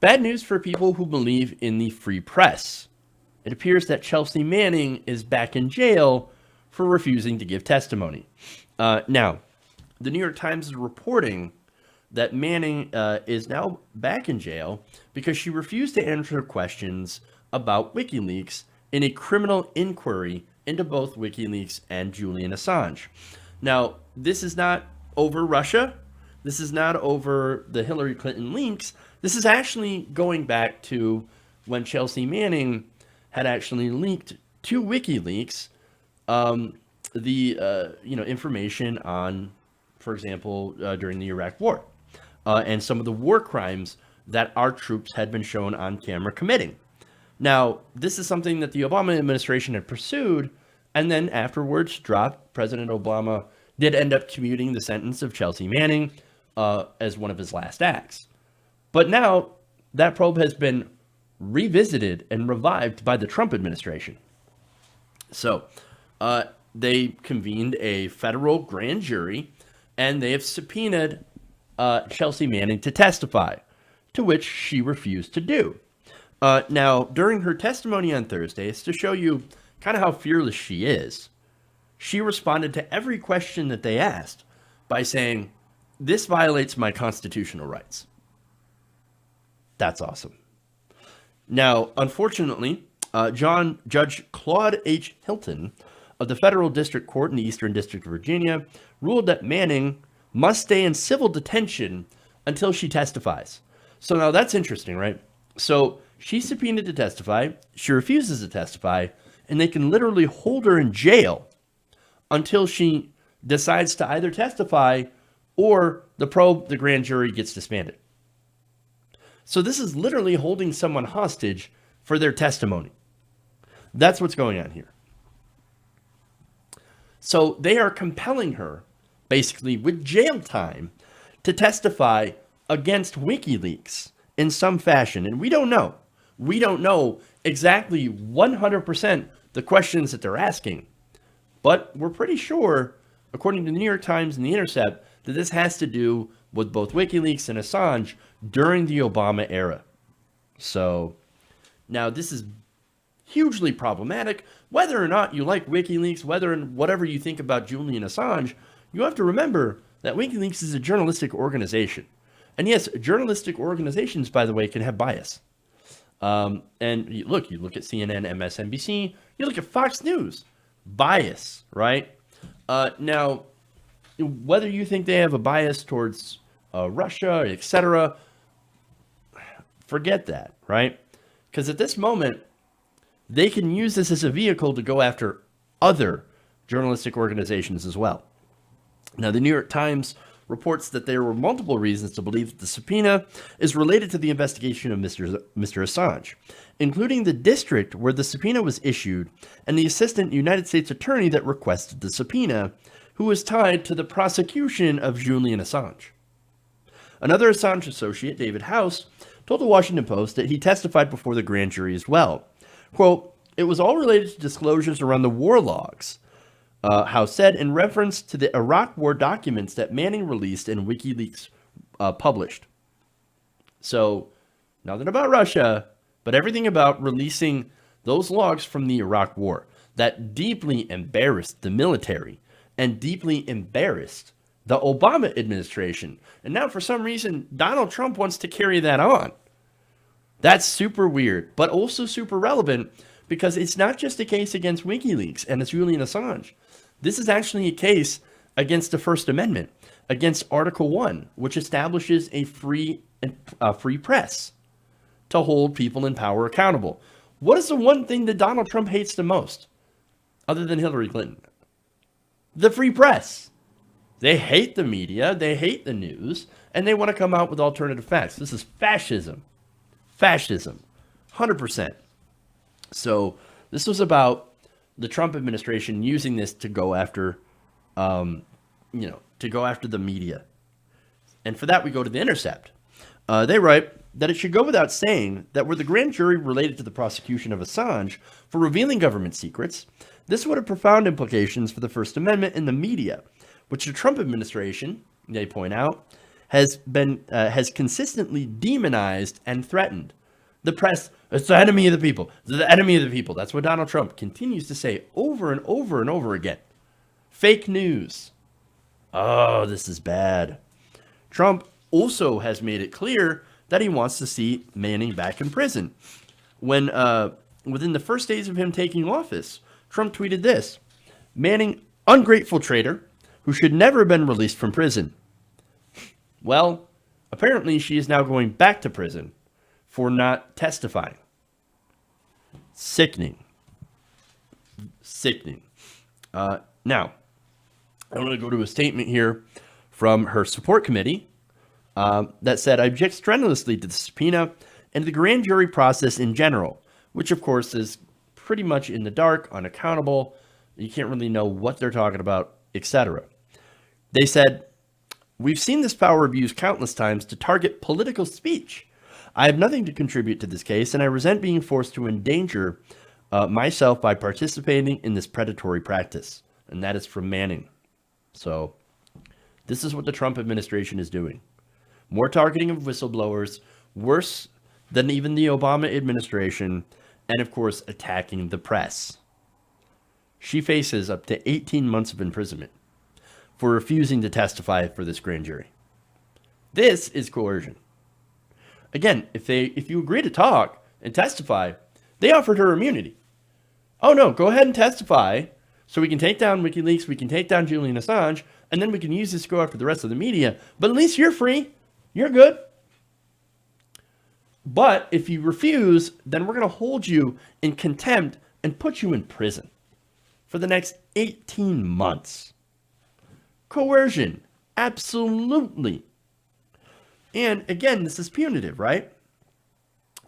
Bad news for people who believe in the free press. It appears that Chelsea Manning is back in jail for refusing to give testimony. Now, the New York Times is reporting that Manning is now back in jail because she refused to answer questions about WikiLeaks in a criminal inquiry into both WikiLeaks and Julian Assange. Now, this is not over Russia. This is not over the Hillary Clinton leaks. This is actually going back to when Chelsea Manning had actually leaked to WikiLeaks the information on, for example, during the Iraq War and some of the war crimes that our troops had been shown on camera committing. Now, this is something that the Obama administration had pursued, and then afterwards dropped. President Obama did end up commuting the sentence of Chelsea Manning as one of his last acts. But now that probe has been revisited and revived by the Trump administration. So they convened a federal grand jury, and they have subpoenaed Chelsea Manning to testify, to which she refused to do. Now, during her testimony on Thursday, it's to show you kind of how fearless she is. She responded to every question that they asked by saying, "This violates my constitutional rights." That's awesome. Now, unfortunately, Judge Claude H. Hilton of the Federal District Court in the Eastern District of Virginia ruled that Manning must stay in civil detention until she testifies. So now that's interesting, right? So she's subpoenaed to testify, she refuses to testify, and they can literally hold her in jail until she decides to either testify or the grand jury gets disbanded. So this is literally holding someone hostage for their testimony. That's what's going on here. So they are compelling her, basically with jail time, to testify against WikiLeaks in some fashion. And we don't know. We don't know exactly 100% the questions that they're asking. But we're pretty sure, according to the New York Times and The Intercept, that this has to do with both WikiLeaks and Assange during the Obama era. So now this is hugely problematic. Whether or not you like WikiLeaks, whatever you think about Julian Assange, you have to remember that WikiLeaks is a journalistic organization. And yes, journalistic organizations, by the way, can have bias. And you look at CNN, MSNBC, you look at Fox News, bias, right? Now, whether you think they have a bias towards Russia, etc., forget that, right? Because at this moment, they can use this as a vehicle to go after other journalistic organizations as well. Now, the New York Times reports that there were multiple reasons to believe that the subpoena is related to the investigation of Mr. Assange, including the district where the subpoena was issued and the assistant United States attorney that requested the subpoena, who was tied to the prosecution of Julian Assange. Another Assange associate, David House, told the Washington Post that he testified before the grand jury as well. Quote, "It was all related to disclosures around the war logs," House said, in reference to the Iraq War documents that Manning released and WikiLeaks published. So, nothing about Russia, but everything about releasing those logs from the Iraq War that deeply embarrassed the military and deeply embarrassed the Obama administration. And now, for some reason, Donald Trump wants to carry that on. That's super weird, but also super relevant because it's not just a case against WikiLeaks and it's Julian Assange. This is actually a case against the First Amendment, against Article 1, which establishes a free press to hold people in power accountable. What is the one thing that Donald Trump hates the most, other than Hillary Clinton? The free press. They hate the media, they hate the news, and they want to come out with alternative facts. This is fascism. Fascism. 100%. So this was about the Trump administration using this to go after, to go after the media. And for that, we go to The Intercept. They write that it should go without saying that were the grand jury related to the prosecution of Assange for revealing government secrets, this would have profound implications for the First Amendment in the media, which the Trump administration, they point out, has consistently demonized and threatened. The press, it's the enemy of the people. It's the enemy of the people. That's what Donald Trump continues to say over and over and over again. Fake news. Oh, this is bad. Trump also has made it clear that he wants to see Manning back in prison. When within the first days of him taking office, Trump tweeted this: Manning, ungrateful traitor who should never have been released from prison. Well, apparently she is now going back to prison for not testifying. Sickening. Sickening. Now, I want to go to a statement here from her support committee that said, I object strenuously to the subpoena and the grand jury process in general, which of course is pretty much in the dark, unaccountable. You can't really know what they're talking about, etc. They said, we've seen this power abused countless times to target political speech. I have nothing to contribute to this case, and I resent being forced to endanger myself by participating in this predatory practice. And that is from Manning. So this is what the Trump administration is doing. More targeting of whistleblowers, worse than even the Obama administration, and of course, attacking the press. She faces up to 18 months of imprisonment for refusing to testify for this grand jury. This is coercion. Again, if you agree to talk and testify, they offered her immunity. Oh no, go ahead and testify so we can take down Wikileaks, we can take down Julian Assange, and then we can use this to go after the rest of the media. But at least you're free. You're good. But if you refuse, then we're going to hold you in contempt and put you in prison for the next 18 months. Coercion. Absolutely. And again, this is punitive, right?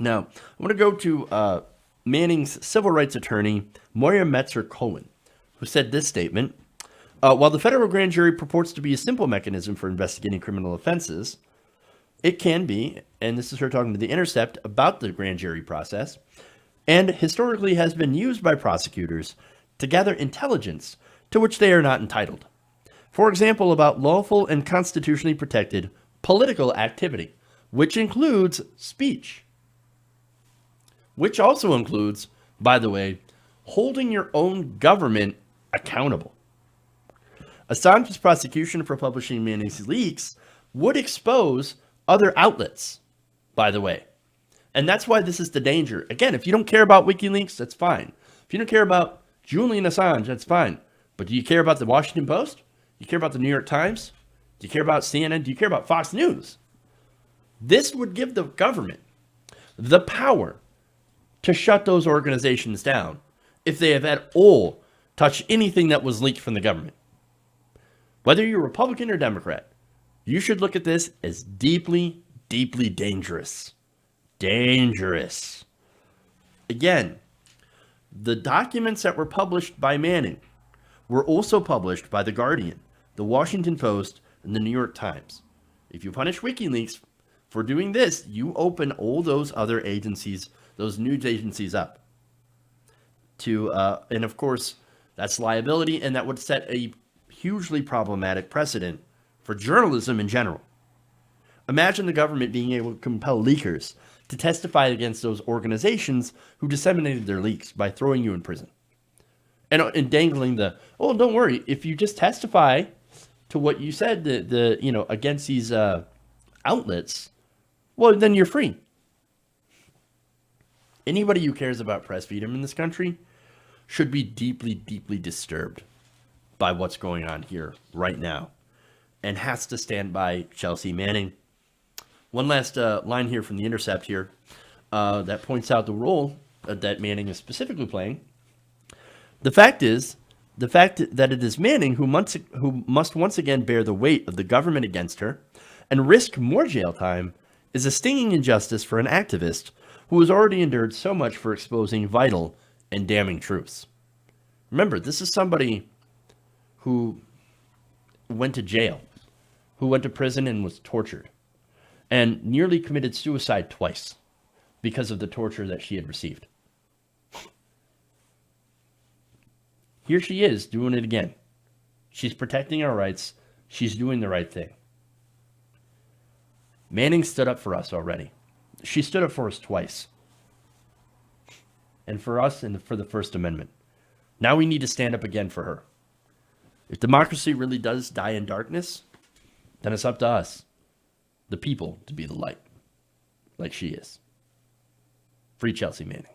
Now, I want to go to Manning's civil rights attorney, Moira Metzer-Cohen, who said this statement. While the federal grand jury purports to be a simple mechanism for investigating criminal offenses, it can be, and this is her talking to The Intercept about the grand jury process, and historically has been used by prosecutors to gather intelligence to which they are not entitled. For example, about lawful and constitutionally protected political activity, which includes speech, which also includes, by the way, holding your own government accountable. Assange's prosecution for publishing Manning's leaks would expose other outlets, by the way. And that's why this is the danger. Again, if you don't care about WikiLeaks, that's fine. If you don't care about Julian Assange, that's fine. But do you care about the Washington Post? Do you care about the New York Times? Do you care about CNN? Do you care about Fox News? This would give the government the power to shut those organizations down if they have at all touched anything that was leaked from the government. Whether you're Republican or Democrat, you should look at this as deeply, deeply dangerous. Dangerous. Again, the documents that were published by Manning were also published by The Guardian, The Washington Post, and The New York Times. If you punish WikiLeaks for doing this, you open all those other agencies, those news agencies up to, and of course, that's liability, and that would set a hugely problematic precedent for journalism in general. Imagine the government being able to compel leakers to testify against those organizations who disseminated their leaks by throwing you in prison. And dangling don't worry, if you just testify to what you said against these outlets, well, then you're free. Anybody who cares about press freedom in this country should be deeply, deeply disturbed by what's going on here right now and has to stand by Chelsea Manning. One last line here from The Intercept here that points out the role that Manning is specifically playing. The fact that it is Manning who must once again bear the weight of the government against her and risk more jail time is a stinging injustice for an activist who has already endured so much for exposing vital and damning truths. Remember, this is somebody who went to jail, who went to prison and was tortured, and nearly committed suicide twice because of the torture that she had received. Here she is doing it again. She's protecting our rights. She's doing the right thing. Manning stood up for us already. She stood up for us twice. And for us and for the First Amendment. Now we need to stand up again for her. If democracy really does die in darkness, then it's up to us, the people, to be the light, like she is. Free Chelsea Manning.